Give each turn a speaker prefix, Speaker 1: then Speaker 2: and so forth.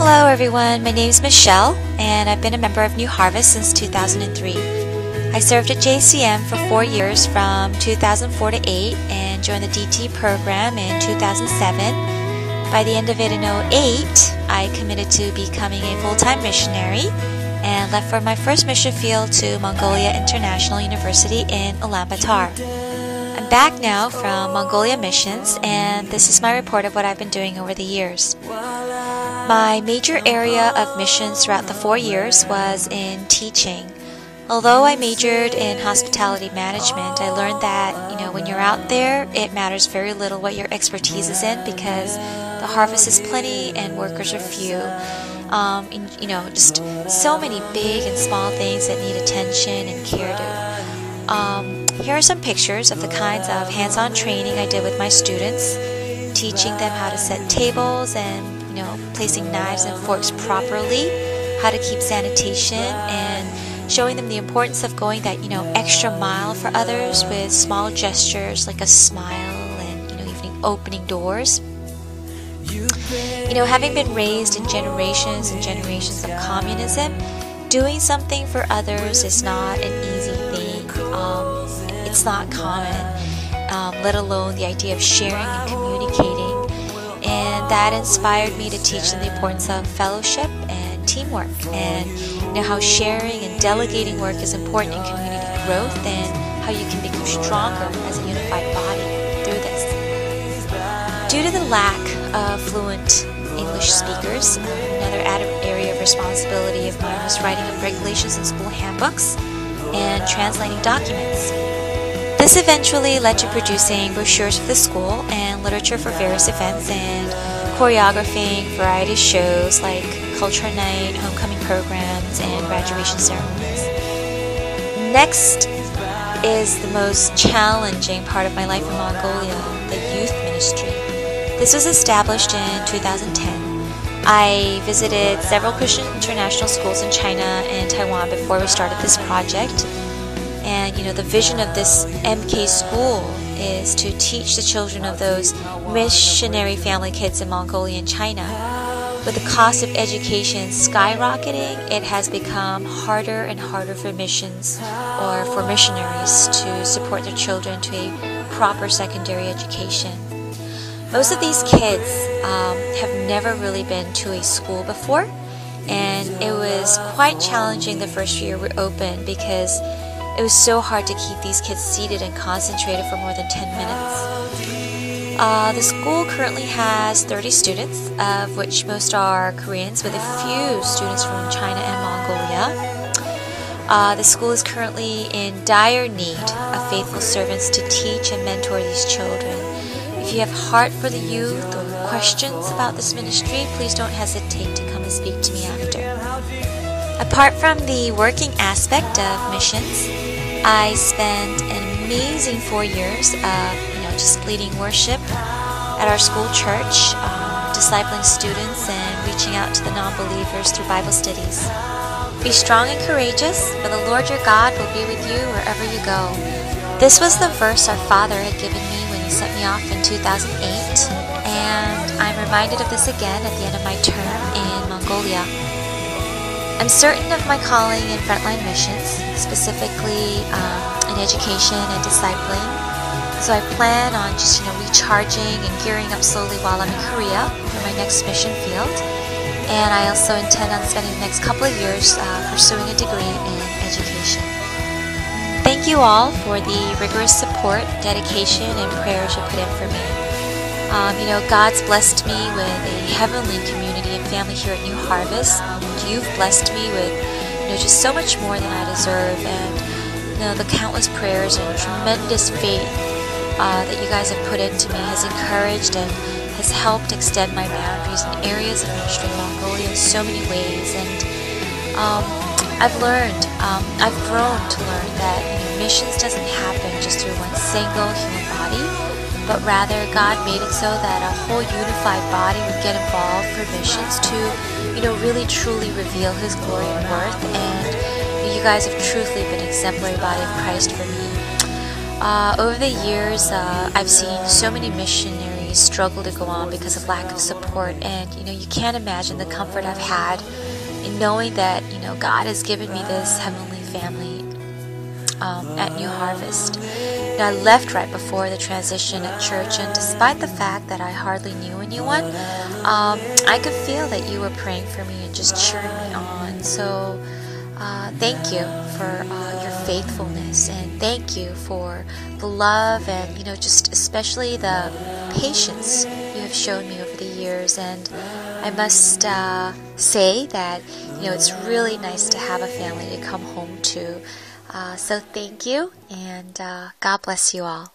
Speaker 1: Hello everyone, my name is Michelle and I've been a member of New Harvest since 2003. I served at JCM for 4 years from 2004 to 8 and joined the DT program in 2007. By the end of it in 2008, I committed to becoming a full-time missionary and left for my first mission field to Mongolia International University in Ulaanbaatar. I'm back now from Mongolia missions and this is my report of what I've been doing over the years. My major area of missions throughout the 4 years was in teaching. Although I majored in hospitality management, I learned that, when you're out there, it matters very little what your expertise is in because the harvest is plenty and workers are few. Just so many big and small things that need attention and care to. Here are some pictures of the kinds of hands-on training I did with my students, teaching them how to set tables and placing knives and forks properly, how to keep sanitation, and showing them the importance of going that, extra mile for others with small gestures like a smile and, even opening doors. Having been raised in generations and generations of communism, doing something for others is not an easy thing. It's not common, let alone the idea of sharing and communicating. And that inspired me to teach them the importance of fellowship and teamwork and how sharing and delegating work is important in community growth and how you can become stronger as a unified body through this. Due to the lack of fluent English speakers, another added area of responsibility of mine was writing up regulations in school handbooks and translating documents. This eventually led to producing brochures for the school and literature for various events and choreographing variety shows like Culture Night, homecoming programs, and graduation ceremonies. Next is the most challenging part of my life in Mongolia, the youth ministry. This was established in 2010. I visited several Christian international schools in China and Taiwan before we started this project. And the vision of this MK school is to teach the children of those missionary family kids in Mongolia and China. With the cost of education skyrocketing, it has become harder and harder for missions or for missionaries to support their children to a proper secondary education. Most of these kids have never really been to a school before, and it was quite challenging the first year we opened because it was so hard to keep these kids seated and concentrated for more than 10 minutes. The school currently has 30 students, of which most are Koreans, with a few students from China and Mongolia. The school is currently in dire need of faithful servants to teach and mentor these children. If you have heart for the youth or questions about this ministry, please don't hesitate to come and speak to me after. Apart from the working aspect of missions, I spent an amazing 4 years of, just leading worship at our school church, discipling students and reaching out to the non-believers through Bible studies. Be strong and courageous, for the Lord your God will be with you wherever you go. This was the verse our Father had given me when He sent me off in 2008, and I'm reminded of this again at the end of my term in Mongolia. I'm certain of my calling in frontline missions, specifically in education and discipling. So I plan on just recharging and gearing up slowly while I'm in Korea for my next mission field. And I also intend on spending the next couple of years pursuing a degree in education. Thank you all for the rigorous support, dedication, and prayers you put in for me. God's blessed me with a heavenly community and family here at New Harvest. You've blessed me with, just so much more than I deserve, and the countless prayers and tremendous faith that you guys have put into me has encouraged and has helped extend my boundaries in areas of ministry in Mongolia in so many ways. And I've grown to learn that missions doesn't happen just through one single human body, but rather God made it so that a whole unified body would get involved for missions to, really truly reveal His glory and worth. And you guys have truthfully been an exemplary body of Christ for me. Over the years, I've seen so many missionaries family struggle to go on because of lack of support. And you can't imagine the comfort I've had in knowing that God has given me this heavenly family at New Harvest. I left right before the transition at church, and despite the fact that I hardly knew anyone, I could feel that you were praying for me and just cheering me on. So thank you for your faithfulness, and thank you for the love and just especially the patience you have shown me over the years. And I must say that it's really nice to have a family to come home to. So thank you, and God bless you all.